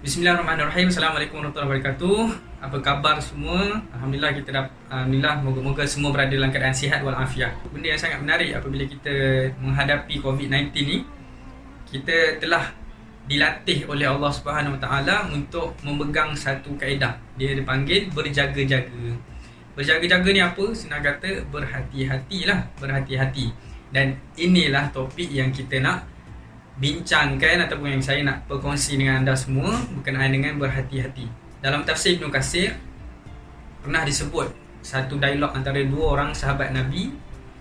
Bismillahirrahmanirrahim. Assalamualaikum warahmatullahi wabarakatuh. Apa khabar semua? Alhamdulillah alhamdulillah moga-moga semua berada dalam keadaan sihat walafiat. Benda yang sangat menarik apabila kita menghadapi COVID-19 ni, kita telah dilatih oleh Allah Subhanahu Wa Taala untuk memegang satu kaedah. Dia dipanggil berjaga-jaga. Berjaga-jaga ni apa? Senang kata berhati-hatilah, berhati-hati. Dan inilah topik yang kita nak bincangkan ataupun yang saya nak berkongsi dengan anda semua berkenaan dengan berhati-hati. Dalam tafsir Ibn Katsir pernah disebut satu dialog antara dua orang sahabat Nabi,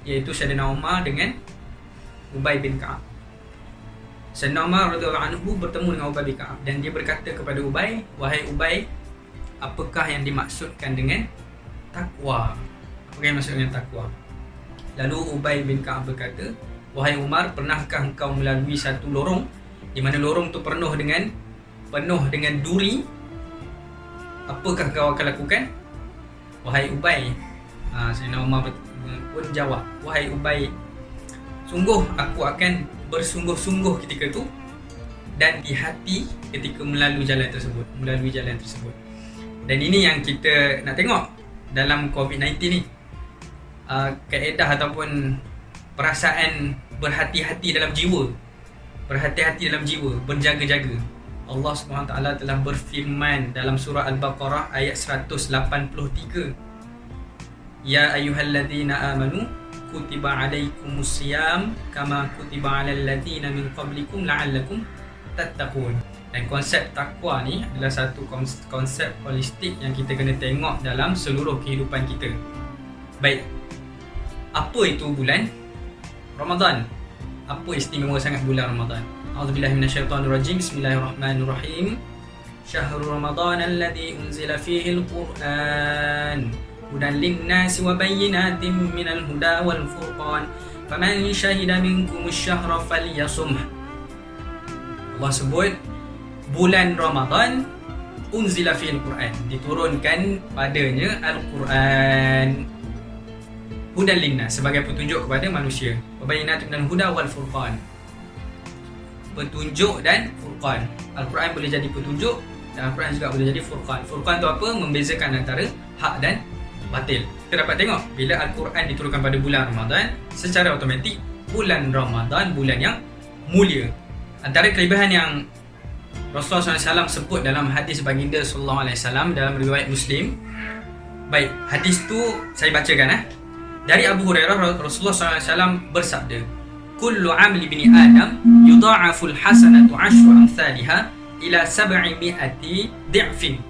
iaitu Sayyidina Umar dengan Ubay bin Ka'ab. Sayyidina Umar radhiyallahu anhu bertemu dengan Ubay bin Ka'ab dan dia berkata kepada Ubay, "Wahai Ubay, apakah yang dimaksudkan dengan takwa?" Apakah yang dimaksudkan dengan takwa? Lalu Ubay bin Ka'ab berkata, "Wahai Umar, pernahkah engkau melalui satu lorong di mana lorong tu penuh dengan duri? Apakah kau akan lakukan?" Wahai Ubay, Sayyidina Umar pun jawab, "Wahai Ubay, sungguh aku akan bersungguh-sungguh ketika tu dan di hati ketika melalui jalan tersebut." Dan ini yang kita nak tengok dalam COVID-19 ni. Kaedah ataupun perasaan berhati-hati dalam jiwa, berjaga-jaga. Allah SWT telah berfirman dalam surah Al-Baqarah ayat 183, "Ya ayyuhalladzina amanu kutiba alaikumusiyam kama kutiba alal ladzina min qablikum la'allakum tattaqun." Dan konsep takwa ni adalah satu konsep holistik yang kita kena tengok dalam seluruh kehidupan kita. Baik, apa itu bulan Ramadan? Apa istimewa sangat bulan Ramadan? A'udzubillahi minasyaitonirrajim. Bismillahirrahmanirrahim. Syahrul Ramadan alladzi unzila fihi al-Qur'an hudan lin-nasi wa bayyinatin minal huda wal furqan faman syahida minkumusy syahra falyasumh. Allah sebut bulan Ramadan unzila fihi al-Qur'an, diturunkan padanya Al-Quran, hudan linnas, sebagai petunjuk kepada manusia, wabayinatun minal huda wal furqan, petunjuk dan furqan. Al-Quran boleh jadi petunjuk dan Al-Quran juga boleh jadi furqan. Furqan tu apa? Membezakan antara hak dan batil. Kita dapat tengok bila Al-Quran diturunkan pada bulan Ramadan, secara automatik bulan Ramadan bulan yang mulia. Antara kelebihan yang Rasulullah SAW sebut dalam hadis baginda sallallahu alaihi wasallam dalam riwayat Muslim. Baik, hadis tu saya bacakan. Dari Abu Hurairah, Rasulullah SAW bersabda, "Kullu amli bini Adam yudha'aful hasanatu 'ashru amsalha ila 700 di'fin.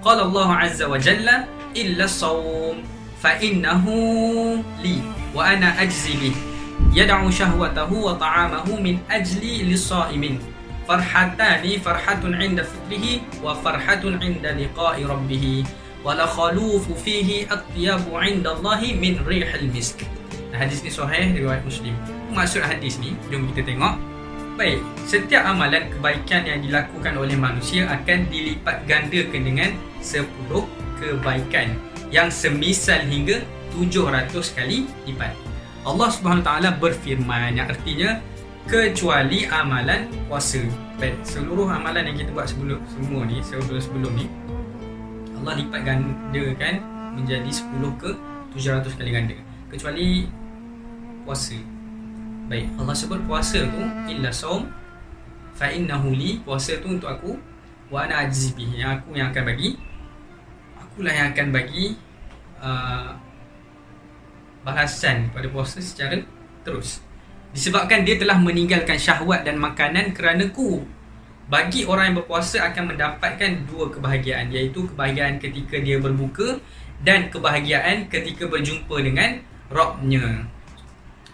Qala Allah 'azza wa jalla illa as-shawm fa innahu li wa ana ajzi bih. Yad'u shahwatahu wa ta'amahu min ajli lis-sha'imin. Farhatani farhatun 'inda fitrihi wa farhatun 'inda liqa'i rabbih. Wala khalufu fihi atyabu 'indallahi min rihil misk." Hadis ni sahih riwayat Muslim. Maksud hadis ni, jom kita tengok. Baik, setiap amalan kebaikan yang dilakukan oleh manusia akan dilipat gandakan dengan 10 kebaikan yang semisal hingga 700 kali lipat. Allah Subhanahu Taala berfirman, yang artinya kecuali amalan puasa. Baik, seluruh amalan yang kita buat sebelum ni Allah lipat gandakan menjadi 10 ke 700 kali ganda, kecuali puasa. Baik, Allah sebut puasa tu illa saum fa innahu li, puasa tu untuk aku, wa ana ajzi bihi, akulah yang akan bagi balasan pada puasa secara terus, disebabkan dia telah meninggalkan syahwat dan makanan kerana-Ku. Bagi orang yang berpuasa akan mendapatkan dua kebahagiaan, iaitu kebahagiaan ketika dia berbuka dan kebahagiaan ketika berjumpa dengan Rabb-Nya.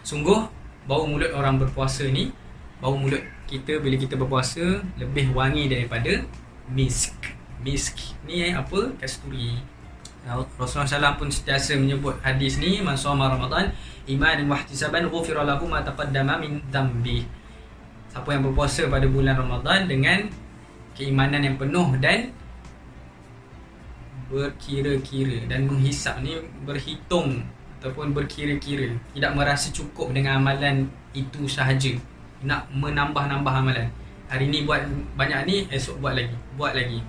Sungguh bau mulut orang berpuasa ni, bau mulut kita bila kita berpuasa lebih wangi daripada misk. Misk ni apa? Kasturi. Rasulullah SAW pun sentiasa menyebut hadis ni, "Man shoma Ramadan imanan wa ihtisaban ghufira lahu ma taqaddama min dhanbi." Siapa yang berpuasa pada bulan Ramadan dengan keimanan yang penuh dan berkira-kira, dan menghisap ni berhitung ataupun berkira-kira, tidak merasa cukup dengan amalan itu sahaja, nak menambah-nambah amalan. Hari ni buat banyak ni, esok buat lagi.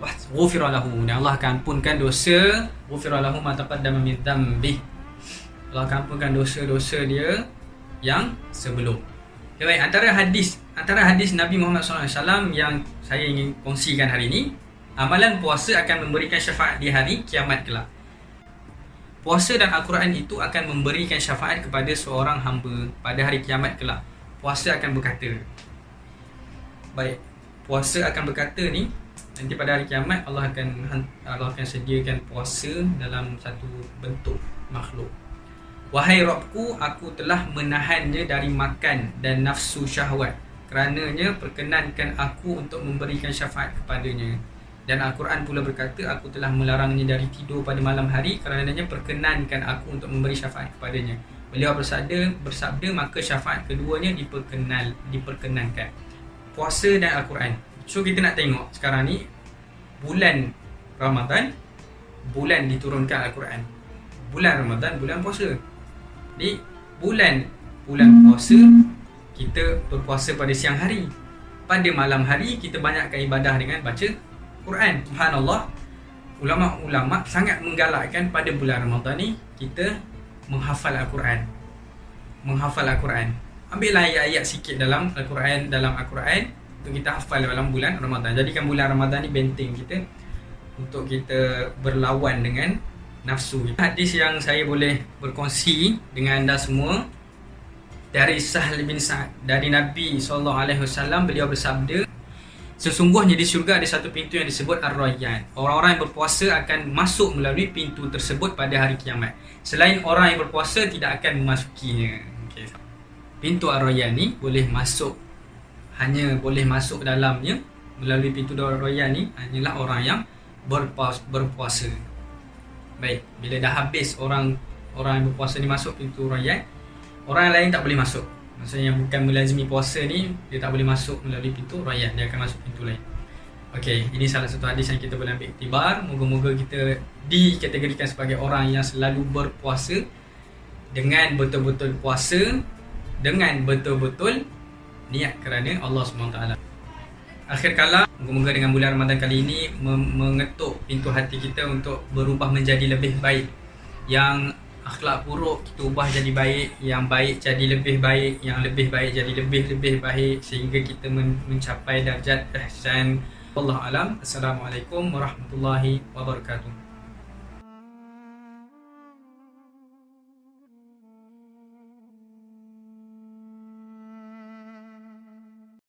Wah, ghufira lahu, dan Allah akan ampunkan dosa. Ghufira lahu ma taqaddama min dhanbi. Allah akan ampunkan dosa-dosa dia yang sebelum. Okay, baik, antara hadis Nabi Muhammad SAW yang saya ingin kongsikan hari ini, amalan puasa akan memberikan syafaat di hari kiamat kelak. Puasa dan Al-Quran itu akan memberikan syafaat kepada seorang hamba pada hari kiamat kelak. Puasa akan berkata, baik, puasa akan berkata ni, nanti pada hari kiamat Allah akan sediakan puasa dalam satu bentuk makhluk. Wahai Rabbku, aku telah menahannya dari makan dan nafsu syahwat, kerananya perkenankan aku untuk memberikan syafaat kepadanya. Dan Al-Quran pula berkata, aku telah melarangnya dari tidur pada malam hari, kerananya perkenankan aku untuk memberi syafaat kepadanya. Beliau bersabda, maka syafaat keduanya diperkenankan. Puasa dan Al-Quran. So kita nak tengok sekarang ni bulan Ramadan, bulan diturunkan Al-Quran. Bulan Ramadan, bulan puasa. Di bulan puasa, kita berpuasa pada siang hari. Pada malam hari kita banyakkan ibadah dengan baca Quran. Subhanallah, ulama-ulama sangat menggalakkan pada bulan Ramadan ni kita menghafal Al-Quran. Ambillah ayat-ayat sikit dalam Al-Quran untuk kita hafal dalam bulan Ramadan. Jadikan bulan Ramadan ni benteng kita untuk kita berlawan dengan nafsu. Hadis yang saya boleh berkongsi dengan anda semua dari Sahal bin Sa'ad, dari Nabi SAW. Beliau bersabda, sesungguhnya di syurga ada satu pintu yang disebut Ar-Rayyan. Orang-orang yang berpuasa akan masuk melalui pintu tersebut pada hari kiamat. Selain orang yang berpuasa tidak akan memasukinya. Okay. Pintu Ar-Rayyan ni hanya boleh masuk dalamnya melalui pintu Ar-Rayyan ni hanyalah orang yang berpuasa. Baik, bila dah habis orang yang berpuasa ni masuk pintu Rayyan, orang lain tak boleh masuk. Maksudnya yang bukan melazimi puasa ni, dia tak boleh masuk melalui pintu Rayyan, dia akan masuk pintu lain. Okey, ini salah satu hadis yang kita boleh ambil iktibar. Moga-moga kita dikategorikan sebagai orang yang selalu berpuasa dengan betul-betul puasa, dengan betul-betul niat kerana Allah SWT. Akhir kala, moga-moga dengan bulan Ramadan kali ini mengetuk pintu hati kita untuk berubah menjadi lebih baik. Yang akhlak buruk kita ubah jadi baik, yang baik jadi lebih baik, yang lebih baik jadi lebih baik, sehingga kita mencapai darjat ihsan. Wallahu alam. Assalamualaikum warahmatullahi wabarakatuh.